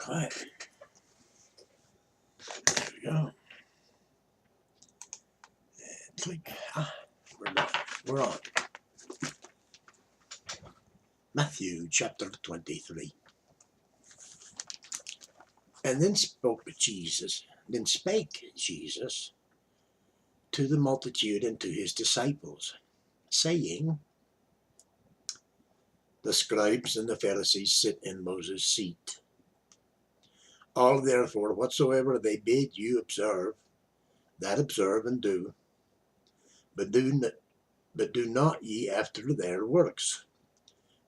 Right. There we go. And click. We're on. Matthew chapter 23. And then spake Jesus to the multitude and to his disciples, saying, the scribes and the Pharisees sit in Moses' seat. All therefore whatsoever they bid you observe, that observe and do, but do not ye after their works.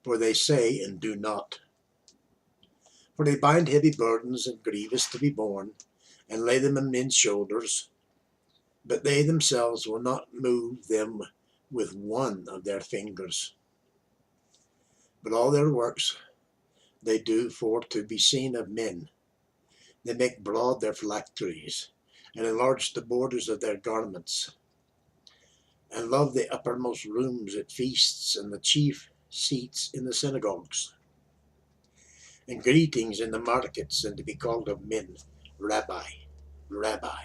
For they say and do not. For they bind heavy burdens and grievous to be borne, and lay them on men's shoulders, but they themselves will not move them with one of their fingers. But all their works they do for to be seen of men. They make broad their phylacteries, and enlarge the borders of their garments, and love the uppermost rooms at feasts, and the chief seats in the synagogues, and greetings in the markets, and to be called of men, Rabbi, Rabbi.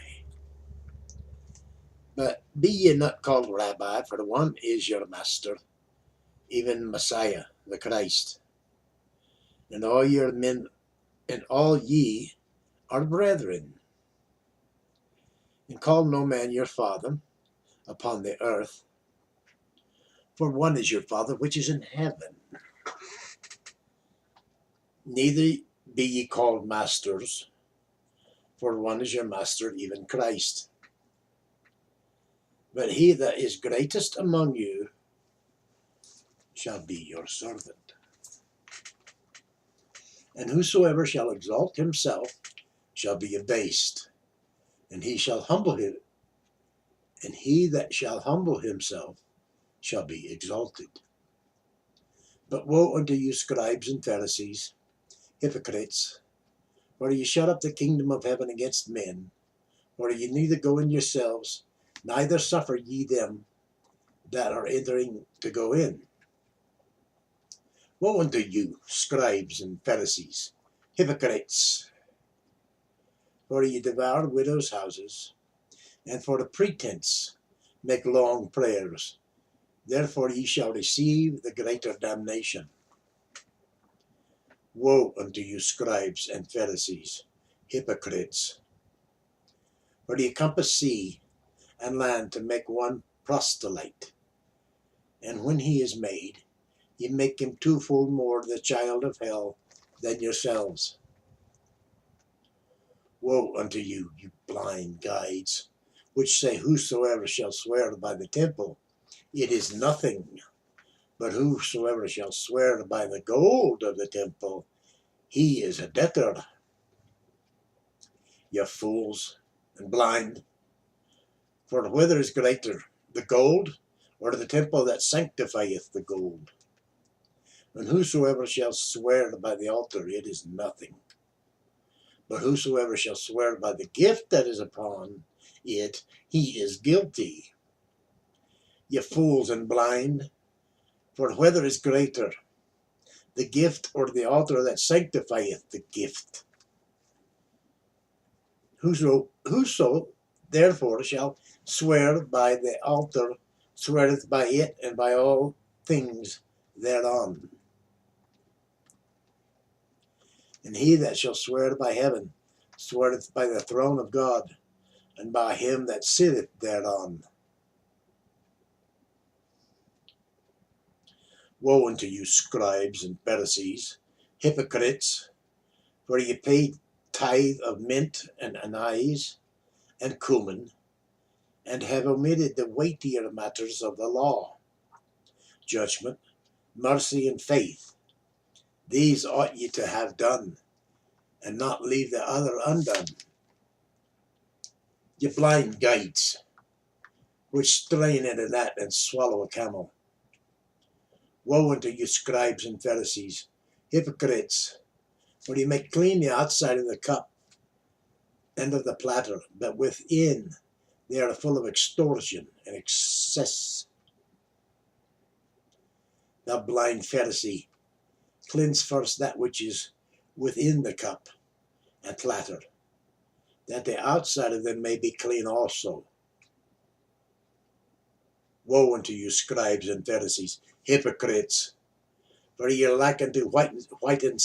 But be ye not called Rabbi, for one is your master, even Messiah, the Christ. And all your men, and all ye are brethren. And call no man your father upon the earth, for one is your Father which is in heaven. Neither be ye called masters, for one is your master, even Christ. But he that is greatest among you shall be your servant. And whosoever shall exalt himself shall be abased, and he that shall humble himself shall be exalted. But woe unto you, scribes and Pharisees, hypocrites, for ye shut up the kingdom of heaven against men, for ye neither go in yourselves, neither suffer ye them that are entering to go in. Woe unto you, scribes and Pharisees, hypocrites, for ye devour widows' houses, and for the pretense make long prayers. Therefore ye shall receive the greater damnation. Woe unto you, scribes and Pharisees, hypocrites, for ye compass sea and land to make one proselyte, and when he is made, ye make him twofold more the child of hell than yourselves. Woe unto you, you blind guides, which say, whosoever shall swear by the temple, it is nothing, but whosoever shall swear by the gold of the temple, he is a debtor. Ye fools and blind, for whether is greater, the gold or the temple that sanctifieth the gold? And whosoever shall swear by the altar, it is nothing, but whosoever shall swear by the gift that is upon it, he is guilty. Ye fools and blind, for whether is greater, the gift or the altar that sanctifieth the gift? Whoso therefore shall swear by the altar sweareth by it and by all things thereon. And he that shall swear by heaven sweareth by the throne of God and by him that sitteth thereon. Woe unto you, scribes and Pharisees, hypocrites, for ye pay tithe of mint and anise and cumin, and have omitted the weightier matters of the law, judgment, mercy, and faith. These ought ye to have done, and not leave the other undone. Ye blind guides, which strain at a gnat and swallow a camel. Woe unto you, scribes and Pharisees, hypocrites, for ye make clean the outside of the cup and of the platter, but within they are full of extortion and excess. Thou blind Pharisee, cleanse first that which is within the cup, and clatter, that the outside of them may be clean also. Woe unto you, scribes and Pharisees, hypocrites! For ye are like unto whited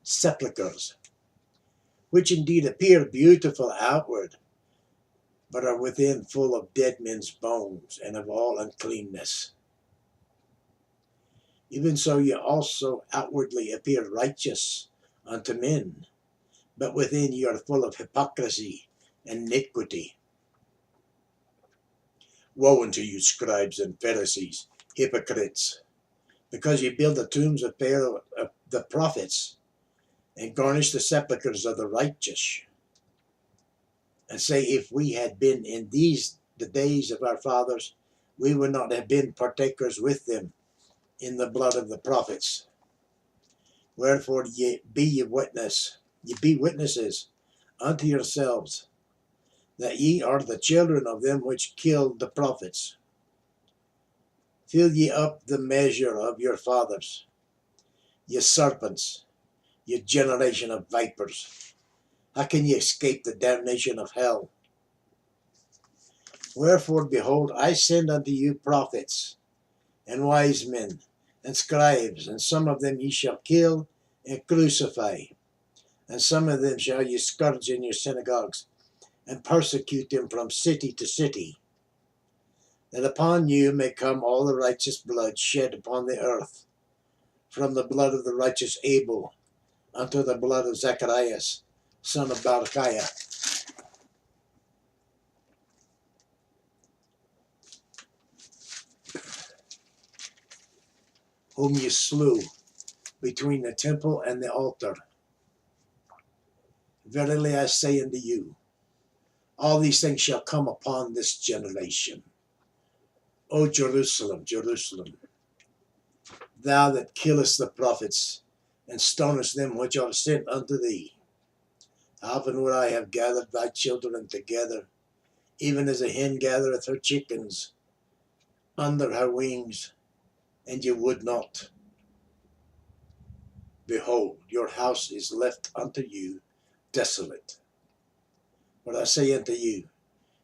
sepulchres, which indeed appear beautiful outward, but are within full of dead men's bones and of all uncleanness. Even so ye also outwardly appear righteous unto men, but within ye are full of hypocrisy and iniquity. Woe unto you, scribes and Pharisees, hypocrites! Because ye build the tombs of the prophets, and garnish the sepulchres of the righteous, and say, if we had been in the days of our fathers, we would not have been partakers with them in the blood of the prophets. Wherefore ye be witnesses unto yourselves, that ye are the children of them which killed the prophets. Fill ye up the measure of your fathers, ye serpents, ye generation of vipers. How can ye escape the damnation of hell? Wherefore, behold, I send unto you prophets, and wise men, and scribes, and some of them ye shall kill and crucify, and some of them shall ye scourge in your synagogues, and persecute them from city to city, that upon you may come all the righteous blood shed upon the earth, from the blood of the righteous Abel unto the blood of Zacharias, son of Barachiah, whom ye slew between the temple and the altar. Verily I say unto you, all these things shall come upon this generation. O Jerusalem, Jerusalem, thou that killest the prophets, and stonest them which are sent unto thee, how often would I have gathered thy children together, even as a hen gathereth her chickens under her wings, and ye would not. Behold, your house is left unto you desolate. But I say unto you,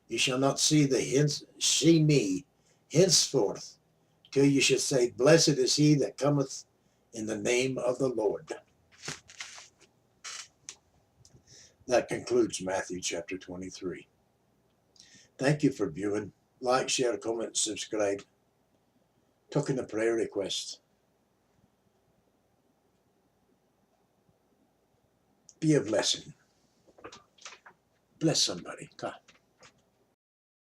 you shall not see me henceforth, till you should say, blessed is he that cometh in the name of the Lord. That concludes Matthew chapter 23. Thank you for viewing. Like, share, comment, subscribe. Took in a prayer request. Be a blessing. Bless somebody. God.